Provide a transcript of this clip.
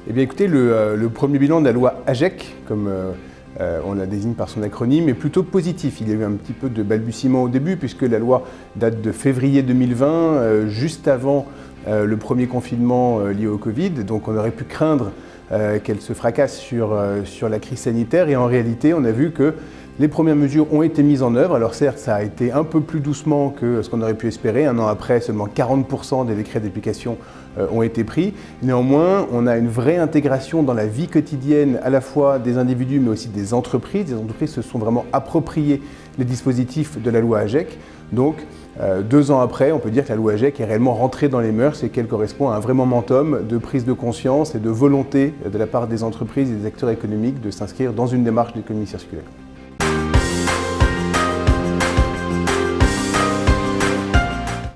Eh bien écoutez, le premier bilan de la loi AGEC, comme on la désigne par son acronyme, est plutôt positif. Il y a eu un petit peu de balbutiement au début puisque la loi date de février 2020, juste avant le premier confinement lié au Covid. Donc on aurait pu craindre qu'elle se fracasse sur la crise sanitaire et en réalité on a vu que les premières mesures ont été mises en œuvre. Alors certes, ça a été un peu plus doucement que ce qu'on aurait pu espérer. Un an après, seulement 40% des décrets d'application ont été pris. Néanmoins, on a une vraie intégration dans la vie quotidienne à la fois des individus mais aussi des entreprises. Les entreprises se sont vraiment appropriées les dispositifs de la loi AGEC. Donc, 2 ans après, on peut dire que la loi AGEC est réellement rentrée dans les mœurs et qu'elle correspond à un vrai momentum de prise de conscience et de volonté de la part des entreprises et des acteurs économiques de s'inscrire dans une démarche d'économie circulaire.